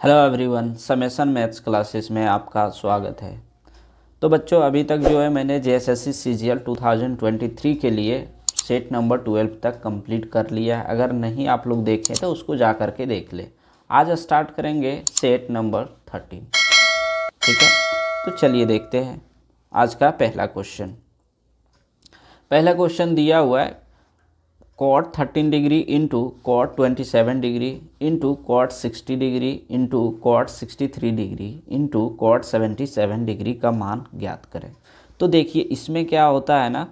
Hello everyone, summation maths classes में आपका स्वागत है। तो बच्चों, अभी तक जो है मैंने जेएसएससी सीजीएल 2023 के लिए सेट नंबर 12 तक कंप्लीट कर लिया है। अगर नहीं आप लोग देखें तो उसको जा कर के देख ले। आज स्टार्ट करेंगे सेट नंबर 13। ठीक है, तो चलिए देखते हैं आज का पहला क्वेश्चन। पहला क्वेश्चन दिया हुआ है cot 13 degree into cot 27 degree into cot 60 degree into cot 63 degree into cot 77 degree का मान ज्ञात करें। तो देखिए, इसमें क्या होता है ना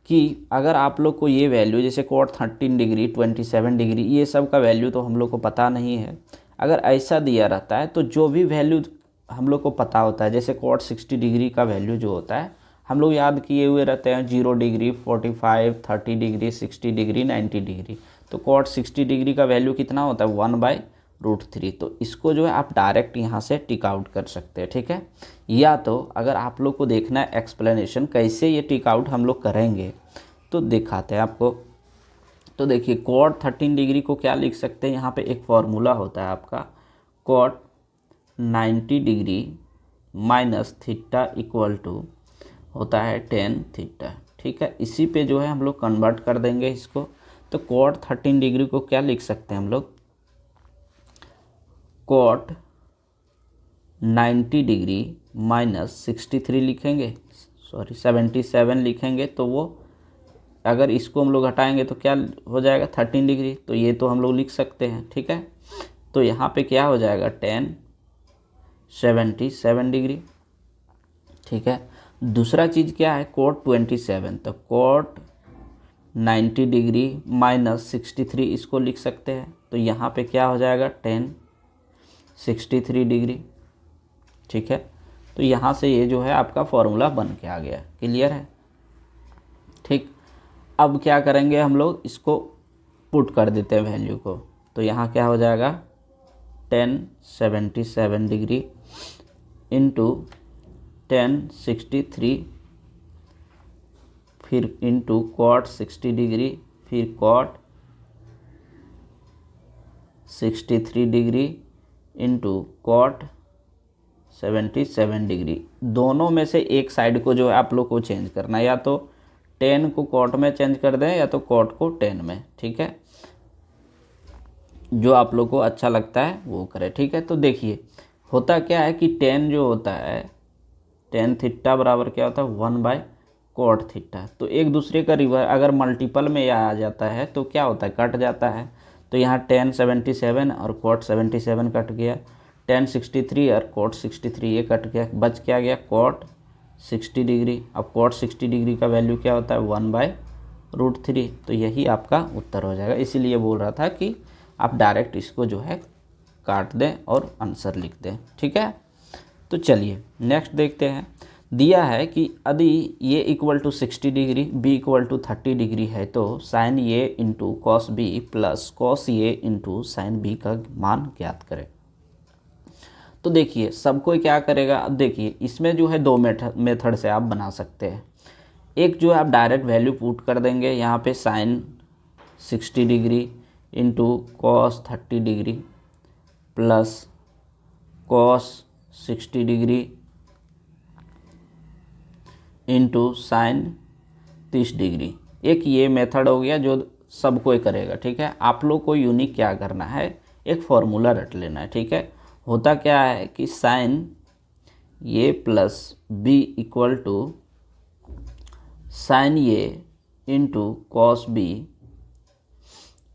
कि अगर आप लोग को ये वैल्यू जैसे cot 13 डिग्री 27 डिग्री ये सब का वैल्यू तो हम लोग को पता नहीं है। अगर ऐसा दिया रहता है तो जो भी वैल्यू हम लोग को पता होता है, जैसे cot 60 डिग्री का वैल्यू जो होता है हम लोग याद किए हुए रहते हैं, 0 डिग्री, 45, 30 डिग्री, 60 डिग्री, 90 डिग्री। तो cot 60 डिग्री का वैल्यू कितना होता है 1/√3। तो इसको जो है आप डायरेक्ट यहाँ से टिक आउट कर सकते हैं। ठीक है, या तो अगर आप लोग को देखना है एक्सप्लेनेशन कैसे ये टिक आउट हम लोग करेंगे तो दिखाते हैं आपको। तो देखिए, cot 13 डिग्री को क्या लिख सकते हैं, यहाँ पे एक फॉर्मूला होता है आपका cot 90 degree minus theta equal to होता है tan थीटा। ठीक है, इसी पे जो है हम लोग कन्वर्ट कर देंगे इसको। तो cot 13 डिग्री को क्या लिख सकते हैं हम लोग, cot 90 डिग्री माइनस 63 लिखेंगे, 77 लिखेंगे। तो वो अगर इसको हम लोग हटाएंगे तो क्या हो जाएगा 13 डिग्री। तो ये तो हम लोग लिख सकते हैं। ठीक है, तो यहाँ पे क्या हो जाएगा tan 77 डिग्री। ठीक है, दूसरा चीज़ क्या है cot 27। तो cot 90 डिग्री माइनस 63 इसको लिख सकते हैं। तो यहाँ पे क्या हो जाएगा tan 63 डिग्री। ठीक है, तो यहाँ से ये जो है आपका फॉर्मूला बन के आ गया। क्लियर है? ठीक, अब क्या करेंगे हम लोग, इसको पुट कर देते हैं वैल्यू को। तो यहाँ क्या हो जाएगा tan 77 डिग्री इंटू tan 63 फिर इंटू cot 60 डिग्री फिर cot 63 degree into cot 77 degree. दोनों में से एक साइड को जो है आप लोग को चेंज करना है, या तो tan को cot में चेंज कर दें या तो cot को tan में। ठीक है, जो आप लोग को अच्छा लगता है वो करें। ठीक है, तो देखिए होता क्या है कि tan जो होता है tan थीटा बराबर क्या होता है 1/cot थीटा। तो एक दूसरे का रिवर्स अगर मल्टीपल में आ जाता है तो क्या होता है कट जाता है। तो यहाँ tan 77 और cot 77 कट गया, tan 63 और cot 63 ये कट गया, बच क्या गया cot 60 डिग्री। अब cot 60 डिग्री का वैल्यू क्या होता है 1/√3। तो यही आपका उत्तर हो जाएगा। इसीलिए बोल रहा था कि आप डायरेक्ट इसको जो है काट दें और आंसर लिख दें। ठीक है, तो चलिए नेक्स्ट देखते हैं। दिया है कि यदि ये equal to 60 degree B equal to 30 degree है तो sine A into cos B plus cos A into sine B का मान ज्ञात करें। तो देखिए सबको क्या करेगा, अब देखिए इसमें जो है दो मेथड से आप बना सकते हैं। एक जो है आप डायरेक्ट वैल्यू पुट कर देंगे यहाँ पे sine 60 degree into cos 30 degree plus cos 60 degree into sine 30 degree. एक ये मेथड हो गया जो सब कोई करेगा। ठीक है, आप लोग को यूनिक क्या करना है, एक फॉर्मूला रट लेना है। ठीक है, होता क्या है कि sine A plus B equal to sine A into cos B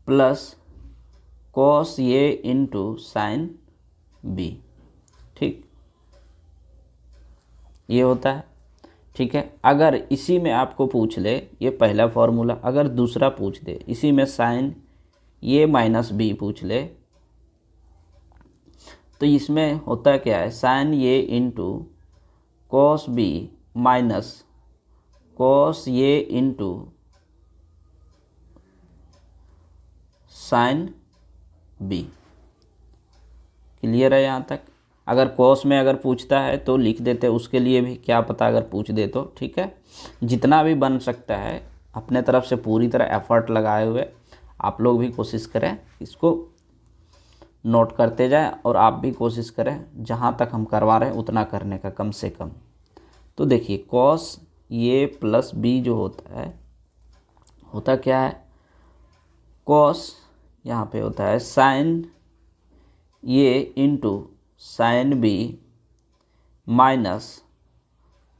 plus cos A into sine B. ठीक, ये होता है। ठीक है, अगर इसी में आपको पूछ ले ये पहला फॉर्मूला, अगर दूसरा पूछ दे इसी में साइन ए माइनस बी पूछ ले तो इसमें होता क्या है sine A into cos B minus cos A into sine B. Clear है यहाँ तक? अगर कॉस में अगर पूछता है तो लिख देते, उसके लिए भी क्या पता अगर पूछ दे तो। ठीक है, जितना भी बन सकता है अपने तरफ से पूरी तरह एफर्ट लगाए हुए आप लोग भी कोशिश करें इसको नोट करते जाएं और आप भी कोशिश करें जहाँ तक हम करवा रहे हैं उतना करने का कम से कम। तो देखिए कॉस ए प्लस बी जो होता है, होता क्या है, कॉस यहाँ पे होता है sine A into sine B minus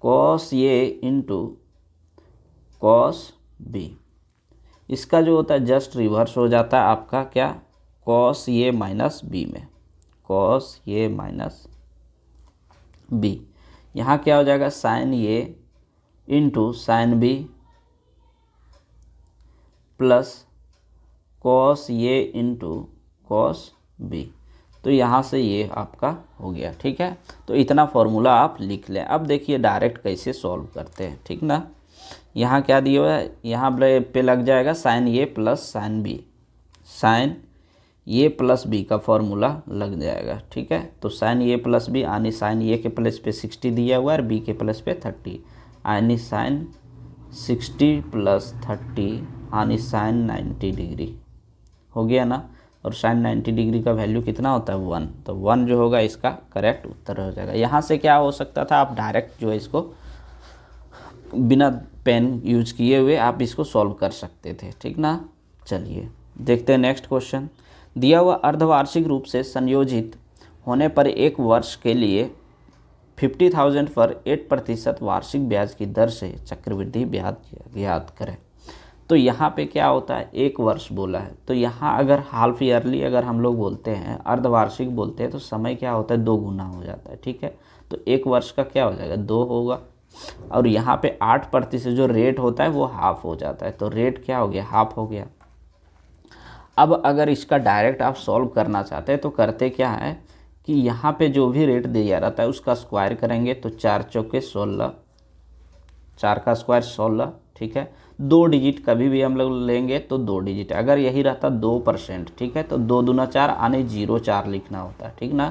cos A into cos B. इसका जो होता है जस्ट रिवर्स हो जाता है आपका क्या, कॉस ए माइनस बी में, कॉस ए माइनस बी। यहाँ क्या हो जाएगा, sine A into sine B plus cos A into cos B. तो यहाँ से ये आपका हो गया, ठीक है। तो इतना फॉर्मूला आप लिख लें। अब देखिए डायरेक्ट कैसे सॉल्व करते हैं, ठीक ना। यहाँ क्या दिया हुआ है, यहाँ पे लग जाएगा sine A plus sine B, sign A plus B का फॉर्मूला लग जाएगा, ठीक है। तो साइन ए प्लस बी यानी साइन ए के प्लस पे 60 दिया हुआ है और बी के प्लस पे 30 यानी साइन 60 प्लस 30 यानी साइन 90 डिग्री हो गया ना। और साइन 90 डिग्री का वैल्यू कितना होता है 1, तो 1 जो होगा इसका करेक्ट उत्तर हो जाएगा। यहाँ से क्या हो सकता था, आप डायरेक्ट जो है इसको बिना पेन यूज किए हुए आप इसको सॉल्व कर सकते थे, ठीक ना। चलिए देखते हैं नेक्स्ट क्वेश्चन। दिया हुआ अर्धवार्षिक रूप से संयोजित होने पर एक वर्ष के लिए 50,000 पर 8% वार्षिक ब्याज की दर से चक्रवृद्धि ब्याज ज्ञात करें। तो यहाँ पे क्या होता है, एक वर्ष बोला है, तो यहाँ अगर हाफ ईयरली अगर हम लोग बोलते हैं, अर्धवार्षिक बोलते हैं, तो समय क्या होता है 2 गुना हो जाता है, ठीक है। तो एक वर्ष का क्या हो जाएगा 2 होगा। और यहाँ पे 8% जो रेट होता है वो हाफ हो जाता है, तो रेट क्या हो गया, हाफ हो गया। अब अगर इसका डायरेक्ट आप सॉल्व करना चाहते हैं तो करते क्या है कि यहाँ पे जो भी रेट दिया रहता है उसका स्क्वायर करेंगे, तो 4 चौके 16, 4 का स्क्वायर 16, ठीक है। 2 डिजिट कभी भी हम लोग लेंगे तो 2 डिजिट, अगर यही रहता 2%, ठीक है, तो 2 दूना 4 आने 0,4 लिखना होता है, ठीक ना।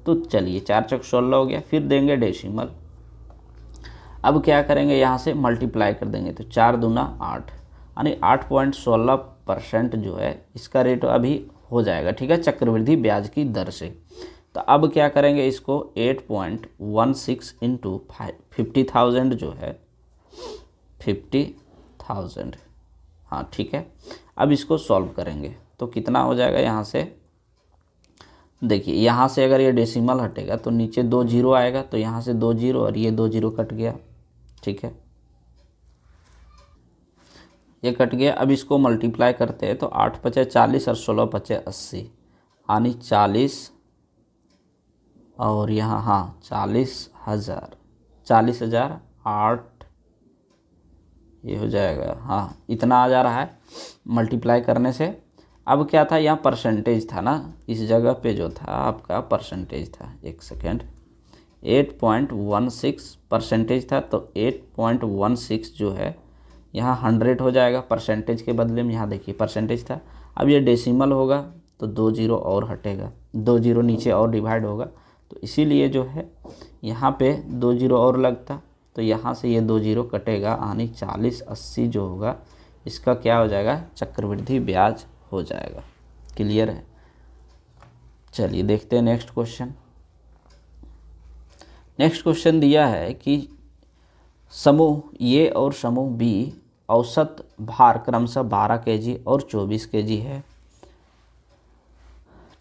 तो चलिए 4 चौक 16 हो गया, फिर देंगे डेसिमल। अब क्या करेंगे, यहाँ से मल्टीप्लाई कर देंगे, तो 4 दूना 8 यानी 8.16% जो है इसका रेट अभी हो जाएगा, ठीक है, चक्रवृद्धि ब्याज की दर से। तो अब क्या करेंगे, इसको 8.16 इंटू 50,000 जो है 50,000, हाँ ठीक है। अब इसको सॉल्व करेंगे तो कितना हो जाएगा, यहाँ से देखिए, यहाँ से अगर ये डेसिमल हटेगा तो नीचे 2 जीरो आएगा, तो यहाँ से 2 जीरो और ये 2 जीरो कट गया, ठीक है, ये कट गया। अब इसको मल्टीप्लाई करते हैं तो 8 पचे 40 और 16 पचे 80 यानी 40 और यहाँ हाँ 40,000, 40,000 8 ये हो जाएगा, हाँ इतना आ जा रहा है मल्टीप्लाई करने से। अब क्या था, यहाँ परसेंटेज था ना, इस जगह पे जो था आपका परसेंटेज था, एक सेकेंड, 8.16% था, तो 8.16 जो है यहाँ 100 हो जाएगा परसेंटेज के बदले में। यहाँ देखिए परसेंटेज था, अब ये डेसिमल होगा तो 2 जीरो और हटेगा, 2 जीरो नीचे और डिवाइड होगा, तो इसीलिए जो है यहाँ पे 2 जीरो और लगता, तो यहाँ से ये 2 जीरो कटेगा यानी 40/80 जो होगा इसका क्या हो जाएगा, चक्रवृद्धि ब्याज हो जाएगा। क्लियर है। चलिए देखते हैं नेक्स्ट क्वेश्चन। नेक्स्ट क्वेश्चन दिया है कि समूह ए और समूह बी औसत भार क्रमशः 12 kg और 24 kg है,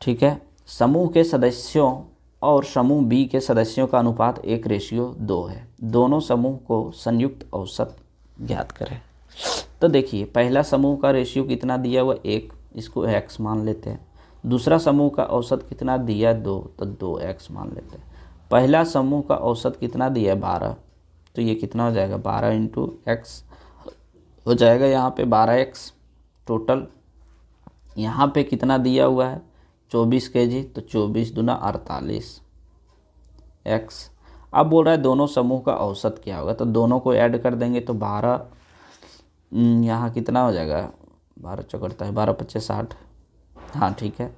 ठीक है। समूह के सदस्यों और समूह बी के सदस्यों का अनुपात 1:2 है। दोनों समूह को संयुक्त औसत ज्ञात करें। तो देखिए पहला समूह का रेशियो कितना दिया हुआ 1, इसको x मान लेते हैं। दूसरा समूह का औसत कितना दिया 2, तो 2x मान लेते हैं। पहला समूह का औसत कितना दिया है 12, तो ये कितना हो जाएगा 12 इंटू एक्स हो जाएगा, यहाँ पे 12x टोटल। यहाँ पे कितना दिया हुआ है 24 kg, तो 24 दूना 48 x। अब बोल रहा है दोनों समूह का औसत क्या होगा, तो दोनों को ऐड कर देंगे तो 12 यहाँ कितना हो जाएगा 12 चौकड़ता है 12 पच्चीस 60, हाँ ठीक है।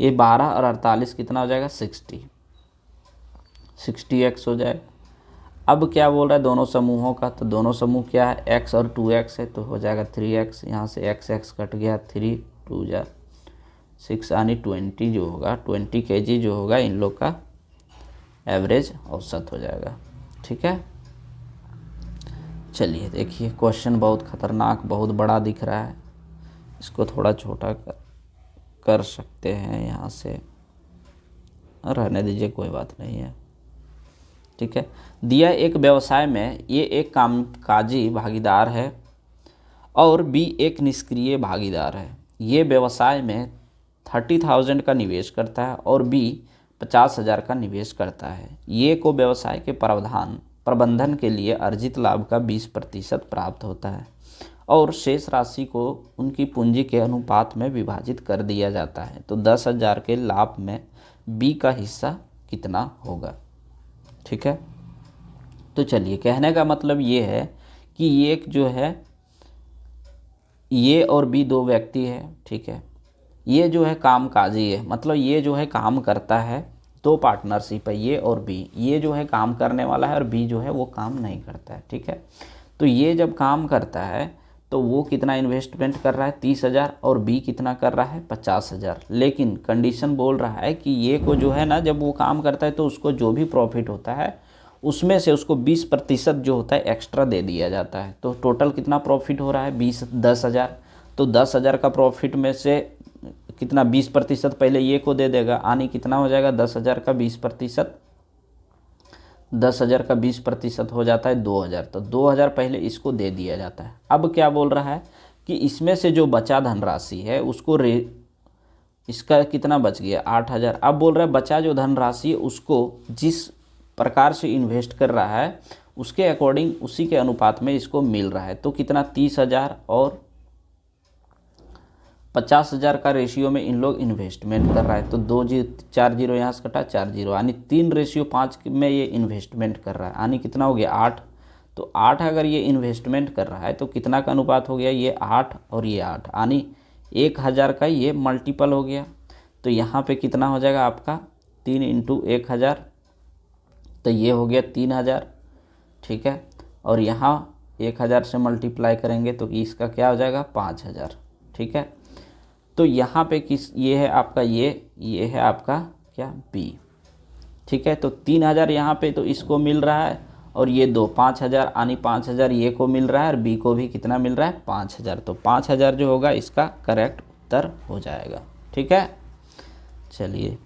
ये 12 और 48 कितना हो जाएगा 60x हो जाएगा। अब क्या बोल रहा है दोनों समूहों का, तो दोनों समूह क्या है x और 2x है, तो हो जाएगा 3x। यहाँ से x कट गया, 3 2 जा 6 यानी 20 जो होगा 20 kg जो होगा इन लोग का एवरेज औसत हो जाएगा। ठीक है, चलिए देखिए क्वेश्चन बहुत ख़तरनाक बहुत बड़ा दिख रहा है, इसको थोड़ा छोटा कर सकते हैं यहाँ से, रहने दीजिए कोई बात नहीं है। ठीक है, दिया एक व्यवसाय में ए एक कामकाजी भागीदार है और बी एक निष्क्रिय भागीदार है। ये व्यवसाय में 30,000 का निवेश करता है और बी 50,000 का निवेश करता है। ये को व्यवसाय के प्रबंधन के लिए अर्जित लाभ का 20% प्राप्त होता है और शेष राशि को उनकी पूंजी के अनुपात में विभाजित कर दिया जाता है। तो 10,000 के लाभ में बी का हिस्सा कितना होगा। ठीक है, तो चलिए कहने का मतलब ये है कि ये एक जो है ये और बी दो व्यक्ति है। ठीक है, ये जो है कामकाजी है, मतलब ये जो है काम करता है, दो पार्टनरशिप है ये और बी। ये जो है काम करने वाला है और बी जो है वो काम नहीं करता है। ठीक है, तो ये जब काम करता है तो वो कितना इन्वेस्टमेंट कर रहा है 30,000 और बी कितना कर रहा है 50,000। लेकिन कंडीशन बोल रहा है कि ये को जो है ना जब वो काम करता है तो उसको जो भी प्रॉफिट होता है उसमें से उसको 20% जो होता है एक्स्ट्रा दे दिया जाता है। तो टोटल कितना प्रॉफिट हो रहा है 10,000। तो 10,000 का प्रॉफिट में से कितना 20% पहले ये को दे देगा, यानी कितना हो जाएगा 10,000 का 20%, 10,000 का 20% हो जाता है 2,000। तो 2,000 पहले इसको दे दिया जाता है। अब क्या बोल रहा है कि इसमें से जो बचा धनराशि है उसको इसका कितना बच गया 8,000। अब बोल रहा है बचा जो धनराशि है उसको जिस प्रकार से इन्वेस्ट कर रहा है उसके अकॉर्डिंग उसी के अनुपात में इसको मिल रहा है। तो कितना 30,000 और 50,000 का रेशियो में इन लोग इन्वेस्टमेंट कर रहा है। तो 4 जीरो यहाँ से कटा 4 जीरो, यानी 3:5 में ये इन्वेस्टमेंट कर रहा है, यानी कितना हो गया 8। तो 8 अगर ये इन्वेस्टमेंट कर रहा है तो कितना का अनुपात हो गया ये 8 और ये 8, यानी 1,000 का ये मल्टीपल हो गया। तो यहाँ पे कितना हो जाएगा आपका 3 × 1,000, तो ये हो गया 3,000। ठीक है, और यहाँ 1,000 से मल्टीप्लाई करेंगे तो इसका क्या हो जाएगा 5,000। ठीक है, तो यहाँ पे ये है आपका ये है आपका क्या बी। ठीक है, तो 3,000 यहाँ पे तो इसको मिल रहा है और ये 5,000 यानी 5,000 ये को मिल रहा है और बी को भी कितना मिल रहा है 5,000। तो 5,000 जो होगा इसका करेक्ट उत्तर हो जाएगा। ठीक है, चलिए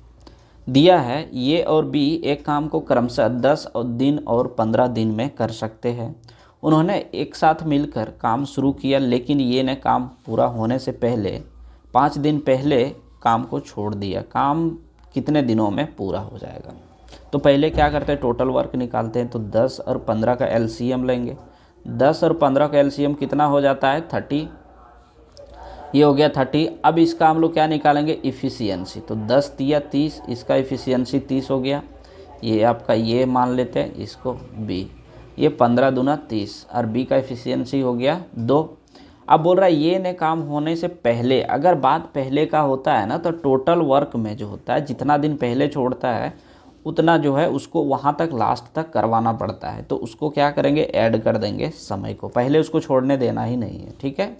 दिया है ये और बी एक काम को क्रमशः 10 दिन और 15 दिन में कर सकते हैं। उन्होंने एक साथ मिलकर काम शुरू किया, लेकिन ये ने काम पूरा होने से पहले 5 दिन पहले काम को छोड़ दिया। काम कितने दिनों में पूरा हो जाएगा। तो पहले क्या करते हैं टोटल वर्क निकालते हैं। तो 10 और 15 का एलसीएम लेंगे। 10 और 15 का एलसीएम कितना हो जाता है 30, ये हो गया 30। अब इसका हम लोग क्या निकालेंगे इफ़िशियंसी। तो 10 तिया 30, इसका इफ़िशियंसी 30 हो गया। ये आपका ये मान लेते हैं इसको बी, ये 15 दूना 30 और बी का इफ़िशियंसी हो गया 2। अब बोल रहा है ये ने काम होने से पहले, अगर बात पहले का होता है ना तो टोटल वर्क में जो होता है जितना दिन पहले छोड़ता है उतना जो है उसको वहाँ तक लास्ट तक करवाना पड़ता है। तो उसको क्या करेंगे ऐड कर देंगे समय को, पहले उसको छोड़ने देना ही नहीं है। ठीक है,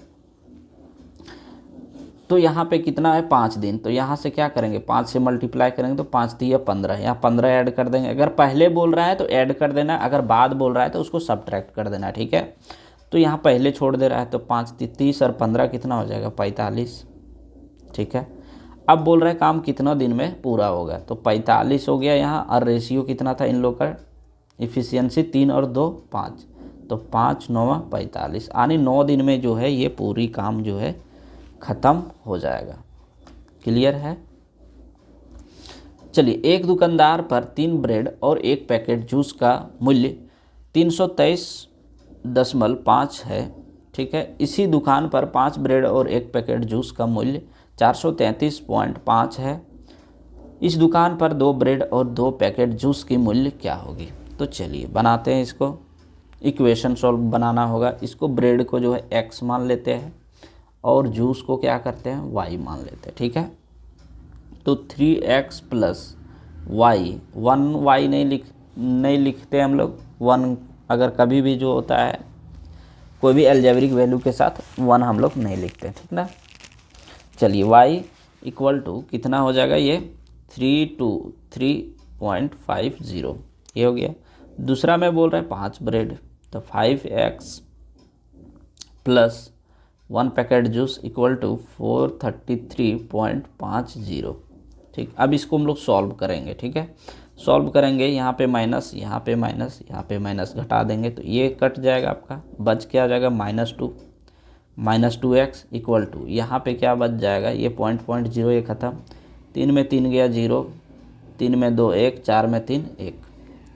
तो यहाँ पे कितना है 5 दिन। तो यहाँ से क्या करेंगे 5 से मल्टीप्लाई करेंगे तो 5 दिया 15, यहाँ 15 ऐड कर देंगे। अगर पहले बोल रहा है तो ऐड कर देना, अगर बाद बोल रहा है तो उसको सब्ट्रैक्ट कर देना। ठीक है, तो यहाँ पहले छोड़ दे रहा है तो 5 30 और 15 कितना हो जाएगा 45। ठीक है, अब बोल रहा है काम कितना दिन में पूरा होगा। तो 45 हो गया यहाँ, और रेशियो कितना था इन लोग का इफ़िशियंसी 3 और 2 5, तो 5 9 45, यानी 9 दिन में जो है ये पूरी काम जो है ख़त्म हो जाएगा। क्लियर है। चलिए एक दुकानदार पर 3 ब्रेड और 1 पैकेट जूस का मूल्य 323.5 है। ठीक है, इसी दुकान पर 5 ब्रेड और 1 पैकेट जूस का मूल्य 433.5 है। इस दुकान पर 2 ब्रेड और 2 पैकेट जूस की मूल्य क्या होगी। तो चलिए बनाते हैं इसको, इक्वेशन सॉल्व बनाना होगा। इसको ब्रेड को जो है x मान लेते हैं और जूस को क्या करते हैं y मान लेते हैं। ठीक है, तो 3x + y, 1y नहीं लिखते हम लोग। 1 अगर कभी भी जो होता है कोई भी अलजेब्रिक वैल्यू के साथ 1 हम लोग नहीं लिखते। ठीक ना, चलिए y इक्वल टू कितना हो जाएगा ये 323.50 ये हो गया। दूसरा में बोल रहा है 5 ब्रेड, तो 5x plus 1 packet juice equal to 433.50। ठीक, अब इसको हम लोग सॉल्व करेंगे। ठीक है, सॉल्व करेंगे, यहाँ पे माइनस, यहाँ पे माइनस, यहाँ पे माइनस घटा देंगे तो ये कट जाएगा आपका, बच क्या आ जाएगा -2x इक्वल टू यहाँ पे क्या बच जाएगा, ये पॉइंट 0 ये ख़त्म, 3 में 3 गया 0, 3 में 2 1, 4 में 3 1,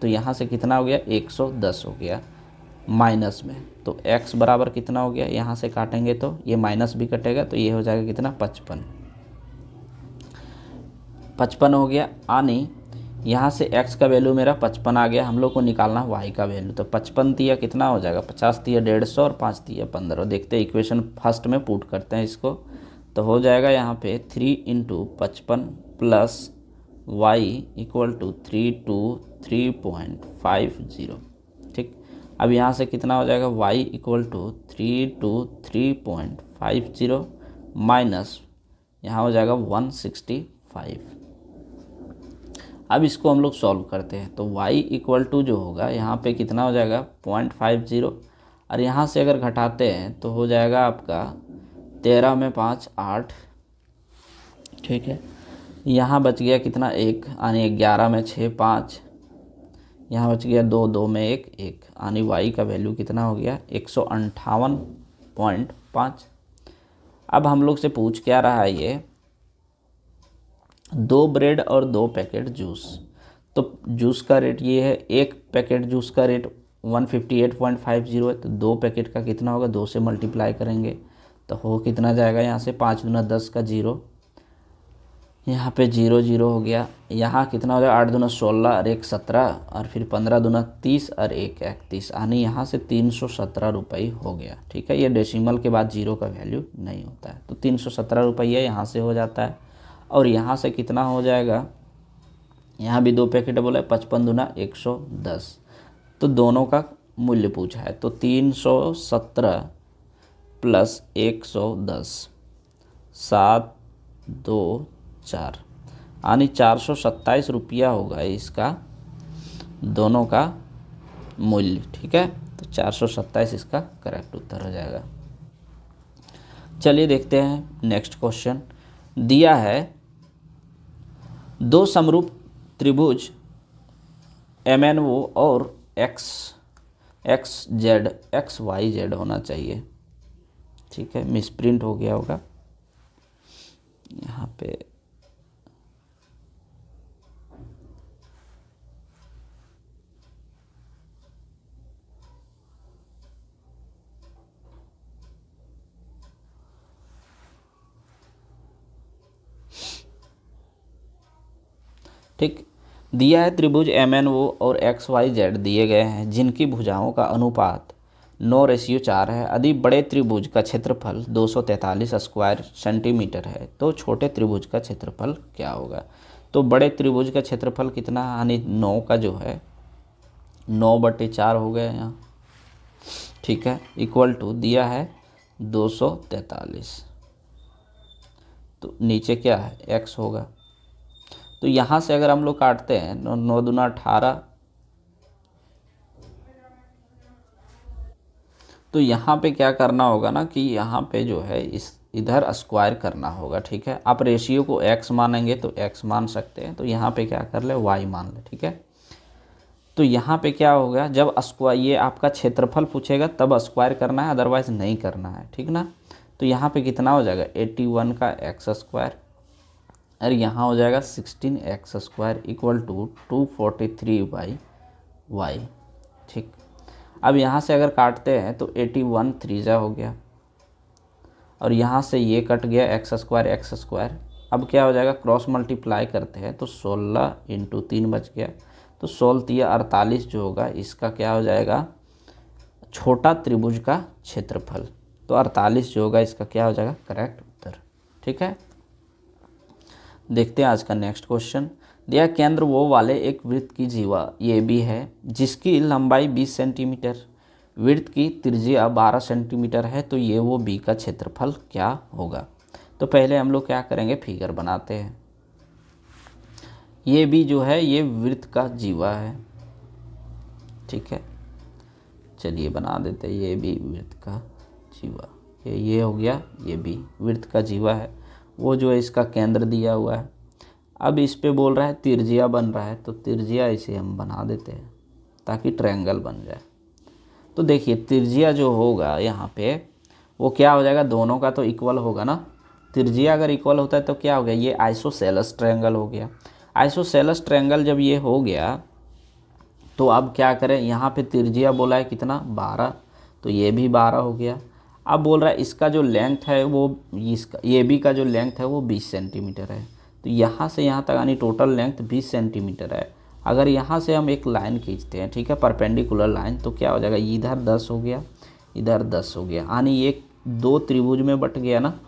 तो यहाँ से कितना हो गया 110 हो गया माइनस में। तो x बराबर कितना हो गया, यहाँ से काटेंगे तो ये माइनस भी कटेगा तो ये हो जाएगा कितना 55 हो गया। आनी यहाँ से x का वैल्यू मेरा 55 आ गया, हम लोग को निकालना y का वैल्यू, तो 55 तिया कितना हो जाएगा 50 तिया 150 और 5 तिया 15। देखते हैं इक्वेशन फर्स्ट में पुट करते हैं इसको, तो हो जाएगा यहाँ पे 3 × 55 प्लस y इक्वल टू 323.50। ठीक, अब यहाँ से कितना हो जाएगा y इक्वल टू 323.50 माइनस यहाँ हो जाएगा 165। अब इसको हम लोग सॉल्व करते हैं, तो y इक्वल टू जो होगा यहाँ पे कितना हो जाएगा 0.50, और यहाँ से अगर घटाते हैं तो हो जाएगा आपका 13 में 5 8। ठीक है, यहाँ बच गया कितना 1, यानी 11 में 6 5, यहाँ बच गया 2, 2 में 1 1, यानी y का वैल्यू कितना हो गया 158.5। अब हम लोग से पूछ क्या रहा है ये 2 ब्रेड और 2 पैकेट जूस, तो जूस का रेट ये है, एक पैकेट जूस का रेट 158.50 है, तो 2 पैकेट का कितना होगा 2 से मल्टीप्लाई करेंगे तो हो कितना जाएगा, यहाँ से 5 दूना 10 का 0, यहाँ पे 0 0 हो गया, यहाँ कितना हो जाएगा 8 दूना 16 और 1 17 और फिर 15 दूना 30 और 1 31, यानी यहाँ से 317 रुपये हो गया। ठीक है, ये डेसिमल के बाद 0 का वैल्यू नहीं होता है, तो 317 रुपये यहाँ से हो जाता है। और यहाँ से कितना हो जाएगा, यहाँ भी 2 पैकेट बोला है 55 दूना 110, तो दोनों का मूल्य पूछा है, तो 317 प्लस 110 7 2 4, यानी 427 रुपया होगा इसका दोनों का मूल्य। ठीक है, तो 427 इसका करेक्ट उत्तर हो जाएगा। चलिए देखते हैं नेक्स्ट क्वेश्चन। दिया है 2 समरूप त्रिभुज MNO और XYZ होना चाहिए। ठीक है, मिसप्रिंट हो गया होगा यहाँ पे, ठीक, दिया है त्रिभुज MNO और XYZ दिए गए हैं जिनकी भुजाओं का अनुपात 9:4 है। यदि बड़े त्रिभुज का क्षेत्रफल 243 स्क्वायर सेंटीमीटर है तो छोटे त्रिभुज का क्षेत्रफल क्या होगा। तो बड़े त्रिभुज का क्षेत्रफल कितना, यानी 9 का जो है 9/4 हो गया यहाँ। ठीक है, इक्वल टू दिया है 243, तो नीचे क्या है x होगा, तो यहाँ से अगर हम लोग काटते हैं 9 दूना 18, तो यहाँ पे क्या करना होगा ना कि यहाँ पे जो है इस इधर स्क्वायर करना होगा। ठीक है, आप रेशियो को x मानेंगे तो x मान सकते हैं, तो यहाँ पे क्या कर ले y मान ले। ठीक है, तो यहाँ पे क्या होगा, जब स्क्वायर ये आपका क्षेत्रफल पूछेगा तब स्क्वायर करना है, अदरवाइज नहीं करना है। ठीक ना, तो यहाँ पे कितना हो जाएगा 81 का x स्क्वायर, और यहाँ हो जाएगा 16x square equal to 243/y। ठीक, अब यहाँ से अगर काटते हैं तो 81 3 हो गया, और यहाँ से ये कट गया x स्क्वायर। अब क्या हो जाएगा, क्रॉस मल्टीप्लाई करते हैं तो 16 × 3 बच गया, तो 16 3 48 जो होगा इसका क्या हो जाएगा छोटा त्रिभुज का क्षेत्रफल, तो 48 जो होगा इसका क्या हो जाएगा करेक्ट उत्तर। ठीक है, देखते हैं आज का नेक्स्ट क्वेश्चन। दिया केंद्र वो वाले एक वृत्त की जीवा ये भी है जिसकी लंबाई 20 सेंटीमीटर, वृत्त की त्रिज्या 12 सेंटीमीटर है, तो ये वो बी का क्षेत्रफल क्या होगा। तो पहले हम लोग क्या करेंगे, फिगर बनाते हैं। ये भी जो है ये वृत्त का जीवा है, ठीक है। चलिए बना देते हैं, ये भी वृत्त का जीवा, ये हो गया, ये भी वृत्त का जीवा है। वो जो है इसका केंद्र दिया हुआ है। अब इस पे बोल रहा है त्रिज्या बन रहा है, तो त्रिज्या इसे हम बना देते हैं ताकि ट्रायंगल बन जाए। तो देखिए त्रिज्या जो होगा यहाँ पे वो क्या हो जाएगा, दोनों का तो इक्वल होगा ना। त्रिज्या अगर इक्वल होता है तो क्या हो गया, ये आइसोसेलेस ट्रायंगल हो गया। आइसोसेलेस ट्रायंगल जब ये हो गया तो अब क्या करें, यहाँ पे त्रिज्या बोला है कितना, 12, तो ये भी 12 हो गया। अब बोल रहा है इसका जो लेंथ है वो, इसका ये भी का जो लेंथ है वो 20 सेंटीमीटर है। तो यहाँ से यहाँ तक यानी टोटल लेंथ 20 सेंटीमीटर है। अगर यहाँ से हम एक लाइन खींचते हैं, ठीक है, परपेंडिकुलर लाइन, तो क्या हो जाएगा, इधर 10 हो गया, इधर 10 हो गया, यानी ये 2 त्रिभुज में बट गया ना,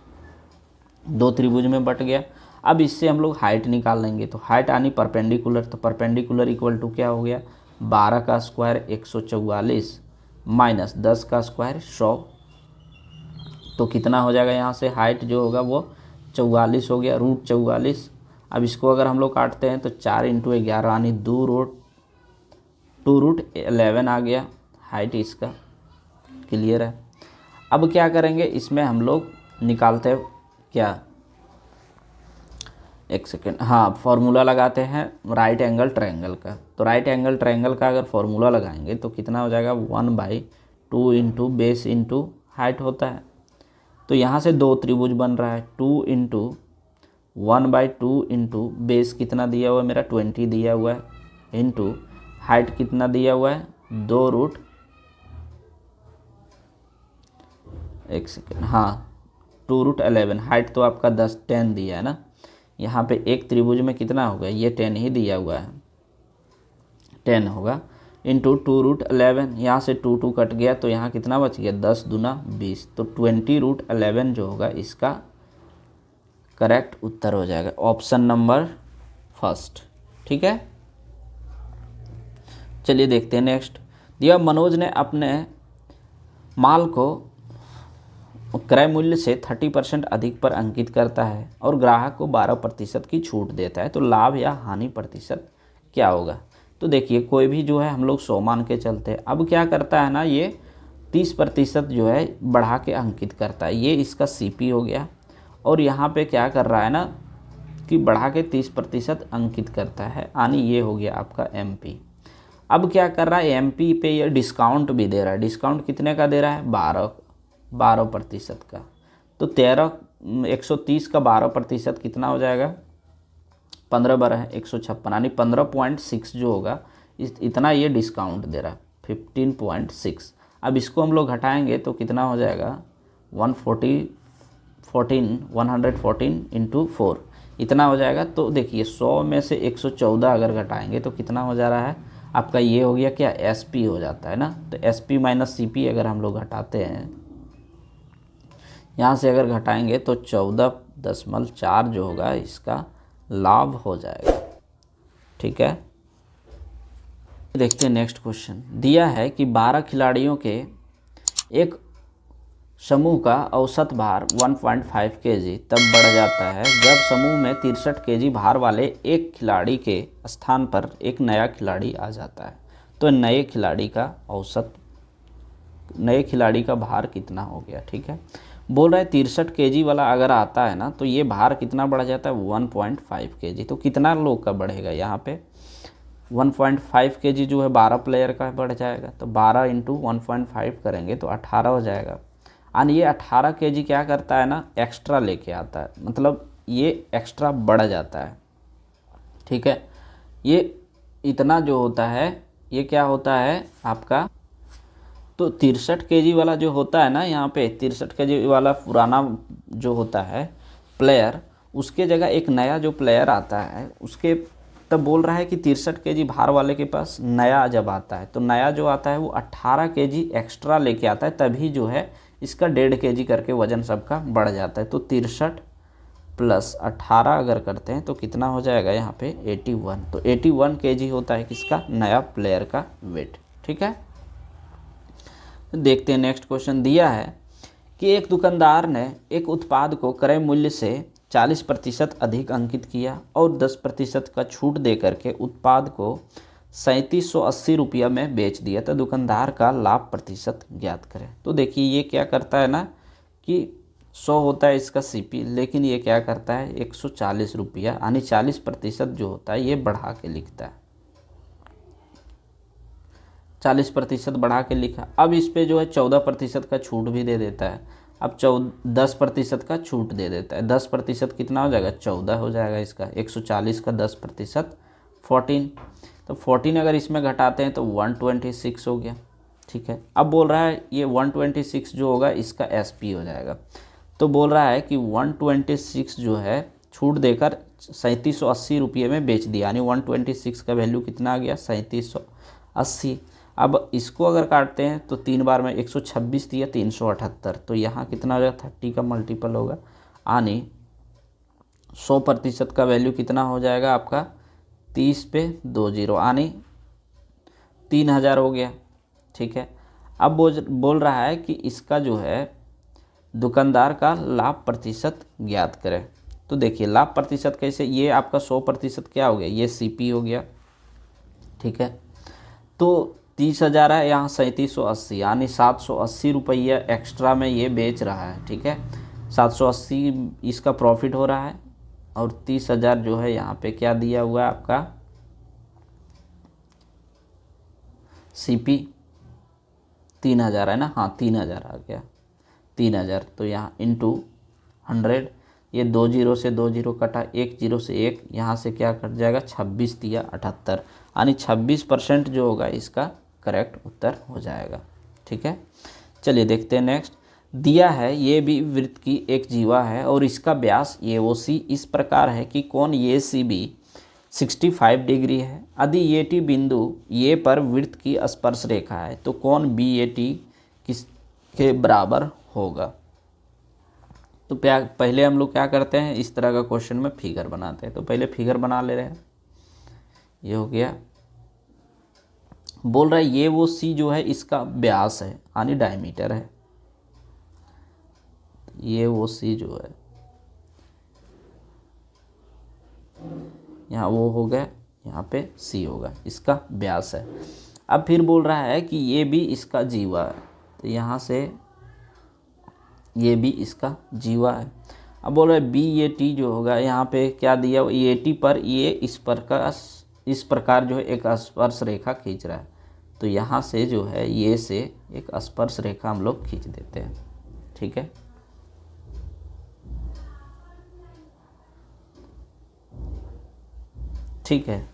2 त्रिभुज में बट गया। अब इससे हम लोग हाइट निकाल लेंगे, तो हाइट आनी परपेंडिकुलर, तो परपेंडिकुलर इक्वल टू क्या हो गया, 12 का स्क्वायर 144 माइनस 10 का स्क्वायर 100, तो कितना हो जाएगा, यहाँ से हाइट जो होगा वो 44 हो गया, √44। अब इसको अगर हम लोग काटते हैं तो 4 × 11 यानी 2√11 आ गया हाइट इसका, क्लियर है। अब क्या करेंगे, इसमें हम लोग निकालते हैं क्या, एक सेकेंड, हाँ फॉर्मूला लगाते हैं राइट एंगल ट्रायंगल का। तो राइट एंगल ट्रायंगल का अगर फॉर्मूला लगाएंगे तो कितना हो जाएगा, 1/2 इंटू बेस इंटू हाइट होता है। तो यहाँ से 2 त्रिभुज बन रहा है, 2 × 1/2 इंटू बेस कितना दिया हुआ है मेरा, 20 दिया हुआ है, इंटू हाइट कितना दिया हुआ है, 2 एक सेकेंड, हाँ 2√11। हाइट तो आपका 10 दिया है ना, यहाँ पे एक त्रिभुज में कितना होगा, ये 10 ही दिया हुआ है, 10 होगा, इंटू 2√11। यहाँ से 2 कट गया तो यहाँ कितना बच गया, 10 दूना 20, तो 20√11 जो होगा इसका करेक्ट उत्तर हो जाएगा, ऑप्शन नंबर फर्स्ट, ठीक है। चलिए देखते हैं नेक्स्ट। दिया मनोज ने अपने माल को क्रय मूल्य से 30% अधिक पर अंकित करता है और ग्राहक को 12% की छूट देता है, तो लाभ या हानि प्रतिशत क्या होगा। तो देखिए कोई भी जो है हम लोग 100 मान के चलते हैं। अब क्या करता है ना, ये 30% जो है बढ़ा के अंकित करता है, ये इसका CP हो गया। और यहाँ पे क्या कर रहा है ना कि बढ़ा के 30% अंकित करता है, यानी ये हो गया आपका MP। अब क्या कर रहा है, MP पे ये डिस्काउंट भी दे रहा है। डिस्काउंट कितने का दे रहा है, 12% का। तो 130 का 12% कितना हो जाएगा, 15 है 156, यानी 15.6 जो होगा इतना ये डिस्काउंट दे रहा है, 15.6। अब इसको हम लोग घटाएंगे तो कितना हो जाएगा, 114 × 4 इतना हो जाएगा। तो देखिए 100 में से 114 अगर घटाएंगे तो कितना हो जा रहा है आपका, ये हो गया क्या, SP हो जाता है ना। तो SP माइनस CP अगर हम लोग घटाते हैं, यहाँ से अगर घटाएंगे तो 14.4 जो होगा इसका लाभ हो जाएगा, ठीक है। देखते हैं नेक्स्ट क्वेश्चन। दिया है कि 12 खिलाड़ियों के एक समूह का औसत भार 1.5 kg तब बढ़ जाता है जब समूह में 63 kg भार वाले एक खिलाड़ी के स्थान पर एक नया खिलाड़ी आ जाता है। तो नए खिलाड़ी का भार कितना हो गया, ठीक है। बोल रहा है 63 kg वाला अगर आता है ना तो ये भार कितना बढ़ जाता है, 1.5 kg। तो कितना लोग का बढ़ेगा, यहाँ पे 1.5 kg जो है 12 प्लेयर का बढ़ जाएगा। तो 12 × 1.5 करेंगे तो 18 हो जाएगा। यानी ये 18 kg क्या करता है ना, एक्स्ट्रा लेके आता है, मतलब ये एक्स्ट्रा बढ़ जाता है, ठीक है। ये इतना जो होता है ये क्या होता है आपका, तो 63 kg वाला जो होता है ना, यहाँ पे 63 kg वाला पुराना जो होता है प्लेयर, उसके जगह एक नया जो प्लेयर आता है उसके, तब बोल रहा है कि 63 kg भार वाले के पास नया जब आता है तो नया जो आता है वो 18 kg एक्स्ट्रा लेके आता है, तभी जो है इसका 1.5 kg करके वजन सबका बढ़ जाता है। तो 63 + 18 अगर करते हैं तो कितना हो जाएगा यहाँ पे 81। तो 81 kg होता है किसका, नया प्लेयर का वेट, ठीक है। देखते हैं नेक्स्ट क्वेश्चन। दिया है कि एक दुकानदार ने एक उत्पाद को क्रय मूल्य से 40% अधिक अंकित किया और 10% का छूट दे करके उत्पाद को 3780 रुपया में बेच दिया, तो दुकानदार का लाभ प्रतिशत ज्ञात करें। तो देखिए ये क्या करता है ना कि 100 होता है इसका सीपी, लेकिन ये क्या करता है 140 रुपया यानी 40% जो होता है ये बढ़ा के लिखता है, 40% बढ़ा के लिखा। अब इस पे जो है 14% का छूट भी दे देता है। अब 10% का छूट दे देता है। 10% कितना हो जाएगा 14 हो जाएगा इसका। 140 का 10% 14, तो 14 अगर इसमें घटाते हैं तो 126 हो गया। ठीक है, अब बोल रहा है ये 126 जो होगा इसका एसपी हो जाएगा। तो बोल रहा है कि 126 जो है छूट देकर 3780 रुपये में बेच दिया, यानी 126 का वैल्यू कितना आ गया 3780। अब इसको अगर काटते हैं तो 3 बार में 126 दिया 378, तो यहाँ कितना हो जाएगा 30 का मल्टीपल होगा, यानी 100% का वैल्यू कितना हो जाएगा आपका 30 पे 20 यानी 3000 हो गया। ठीक है, अब बोल रहा है कि इसका जो है दुकानदार का लाभ प्रतिशत ज्ञात करें। तो देखिए लाभ प्रतिशत कैसे, ये आपका 100% क्या हो गया ये सीपी हो गया। ठीक है, तो 30,000 है, यहाँ 3780 यानी 780 रुपया एक्स्ट्रा में ये बेच रहा है। ठीक है, 780 इसका प्रॉफिट हो रहा है और 30,000 जो है यहाँ पे क्या दिया हुआ है आपका सीपी 3000 है ना, हाँ 3000 आ गया 3000, तो यहाँ इंटू 100, ये 2 जीरो से 2 जीरो कटा, 1 जीरो से 1, यहाँ से क्या कट जाएगा 26 दिया 78, यानी 26% जो होगा इसका करेक्ट उत्तर हो जाएगा। ठीक है, चलिए देखते हैं नेक्स्ट। दिया है ये भी वृत्त की एक जीवा है और इसका व्यास AOC इस प्रकार है कि कोण ACB 65 डिग्री है। यदि AT बिंदु ये पर वृत्त की स्पर्श रेखा है तो कोण BAT किसके बराबर होगा। तो पहले हम लोग क्या करते हैं, इस तरह का क्वेश्चन में फिगर बनाते हैं। तो पहले फिगर बना ले रहे हैं, ये हो गया। बोल रहा है ये वो सी जो है इसका व्यास है यानी डायमीटर है, ये वो सी जो है यहाँ वो हो गया, यहाँ पे सी होगा, इसका व्यास है। अब फिर बोल रहा है कि ये भी इसका जीवा है, तो यहाँ से ये भी इसका जीवा है। अब बोल रहा है BAT जो होगा यहाँ पे क्या दिया, AT पर ये इस प्रकार जो है एक स्पर्श रेखा खींच रहा है, तो यहाँ से जो है ये से एक स्पर्श रेखा हम लोग खींच देते हैं। ठीक है, ठीक है,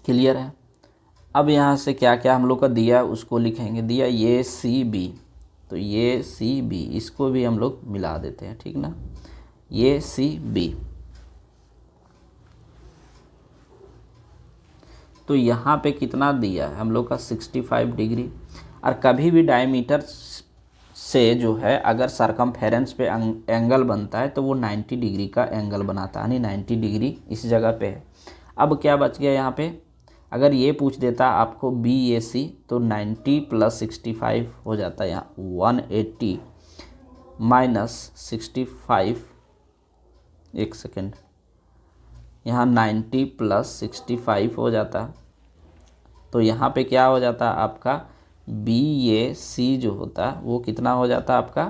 क्लियर है। अब यहाँ से क्या क्या हम लोग का दिया उसको लिखेंगे। दिया ये CB, तो ये CB इसको भी हम लोग मिला देते हैं, ठीक ना, ये CB। तो यहाँ पे कितना दिया है हम लोग का 65 डिग्री। और कभी भी डायमीटर से जो है अगर सरकमफेरेंस पे एंगल बनता है तो वो 90 डिग्री का एंगल बनाता है, यानी 90 डिग्री इस जगह पे है। अब क्या बच गया यहाँ पे, अगर ये पूछ देता आपको BAC तो 90 + 65 हो जाता है, यहाँ 180 - 65, एक सेकेंड, यहाँ 90 + 65 हो जाता। तो यहाँ पे क्या हो जाता है आपका BAC जो होता है वो कितना हो जाता है आपका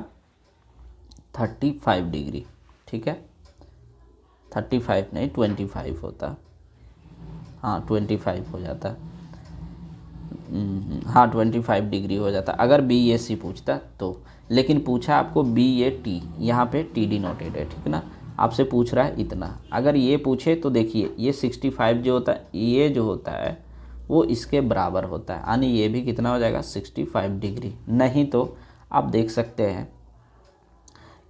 35 डिग्री। ठीक है, 35 नहीं 25 होता, हाँ 25 हो जाता, हाँ 25 डिग्री हो जाता अगर BAC पूछता तो। लेकिन पूछा आपको BAT, यहाँ पे TD नोटेड है, ठीक ना, आपसे पूछ रहा है इतना। अगर ये पूछे तो देखिए ये 65 जो होता है ये जो होता है वो इसके बराबर होता है, यानी ये भी कितना हो जाएगा 65 डिग्री। नहीं तो आप देख सकते हैं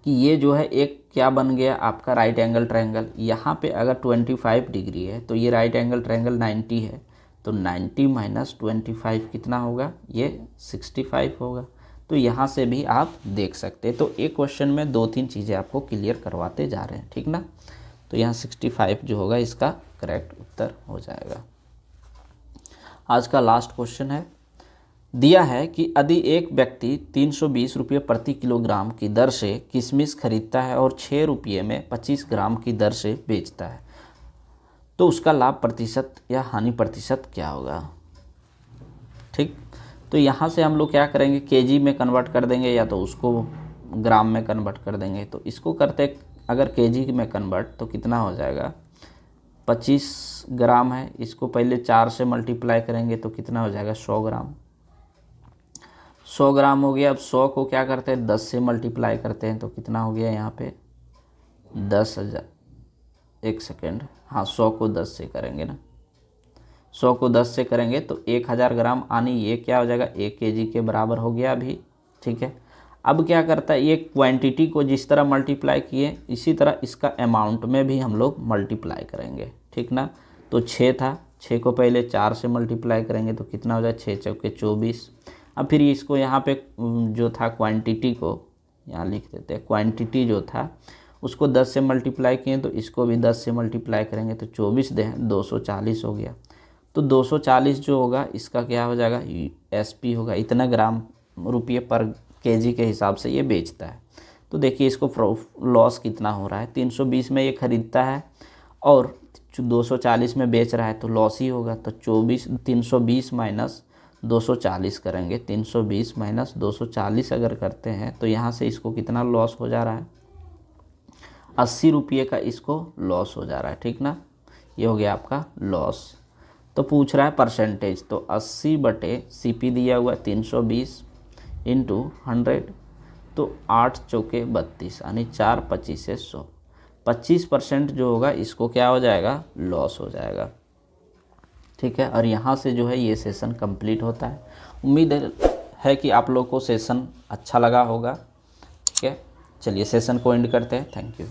कि ये जो है एक क्या बन गया आपका राइट एंगल ट्रायंगल। यहाँ पे अगर 25 डिग्री है तो ये राइट एंगल ट्रायंगल 90 है, तो 90 - 25 कितना होगा, ये 65 होगा। तो यहाँ से भी आप देख सकते हैं। तो एक क्वेश्चन में 2-3 चीज़ें आपको क्लियर करवाते जा रहे हैं, ठीक ना। तो यहाँ 65 जो होगा इसका करेक्ट उत्तर हो जाएगा। आज का लास्ट क्वेश्चन है, दिया है कि यदि एक व्यक्ति 320 रुपये प्रति किलोग्राम की दर से किशमिश खरीदता है और 6 रुपये में 25 ग्राम की दर से बेचता है, तो उसका लाभ प्रतिशत या हानि प्रतिशत क्या होगा। ठीक, तो यहाँ से हम लोग क्या करेंगे, केजी में कन्वर्ट कर देंगे या तो उसको ग्राम में कन्वर्ट कर देंगे। तो इसको करते अगर केजी में कन्वर्ट तो कितना हो जाएगा, 25 ग्राम है, इसको पहले 4 से मल्टीप्लाई करेंगे तो कितना हो जाएगा 100 ग्राम। 100 ग्राम हो गया। अब 100 को क्या करते हैं 10 से मल्टीप्लाई करते हैं तो कितना हो गया यहाँ पे 10,000। एक सेकेंड, हाँ 100 को 10 से करेंगे ना, 100 को 10 से करेंगे तो 1000 ग्राम, यानी ये क्या हो जाएगा 1 केजी के बराबर हो गया अभी। ठीक है, अब क्या करता है, ये क्वांटिटी को जिस तरह मल्टीप्लाई किए इसी तरह इसका अमाउंट में भी हम लोग मल्टीप्लाई करेंगे। ठीक ना, तो 6 था, 6 को पहले 4 से मल्टीप्लाई करेंगे तो कितना हो जाए 6 चौके 24। अब फिर इसको यहाँ पे जो था क्वांटिटी को यहाँ लिख देते हैं, क्वांटिटी जो था उसको 10 से मल्टीप्लाई किए तो इसको भी 10 से मल्टीप्लाई करेंगे तो 24 240 हो गया। तो 240 जो होगा इसका क्या हो जाएगा एसपी होगा, इतना ग्राम रुपये पर केजी के हिसाब से ये बेचता है। तो देखिए इसको लॉस कितना हो रहा है, 320 में ये खरीदता है और 240 में बेच रहा है तो लॉस ही होगा। तो 320 माइनस 240 करेंगे, 320 माइनस 240 अगर करते हैं तो यहाँ से इसको कितना लॉस हो जा रहा है 80 रुपये का इसको लॉस हो जा रहा है। ठीक ना, ये हो गया आपका लॉस। तो पूछ रहा है परसेंटेज, तो 80/CP दिया हुआ है 320 इंटू 100, तो 8 चौके 32 यानी 4 25 से 100, 25% जो होगा इसको क्या हो जाएगा लॉस हो जाएगा। ठीक है, और यहाँ से जो है ये सेशन कंप्लीट होता है। उम्मीद है कि आप लोग को सेशन अच्छा लगा होगा। ठीक है, चलिए सेशन को एंड करते हैं। Thank you.